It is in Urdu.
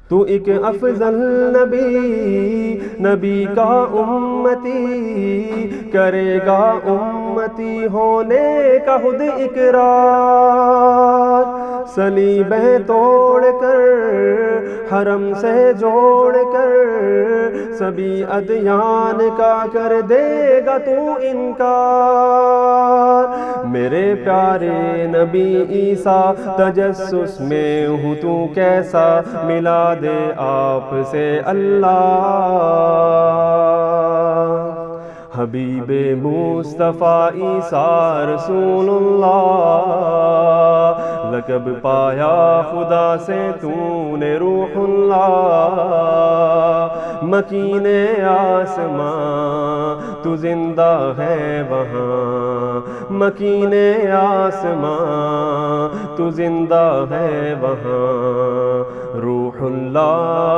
تو ایک افضل نبی کا امتی کرے گا امتی ہونے کا خود اقرار، صلیبیں توڑ کر حرم سے جوڑ کر سبھی ادیان کا کر دے گا تو انکار۔ میرے پیارے نبی عیسیٰ تجسس میں ہوں تو کیسا، ملا دے آپ سے اللہ۔ حبیب مصطفیٰ عیسیٰ رسول اللہ، لقب پایا خدا سے تو نے روح اللہ۔ مکین آسمان تو زندہ ہے وہاں، مکین آسمان تو زندہ ہے وہاں، روح اللہ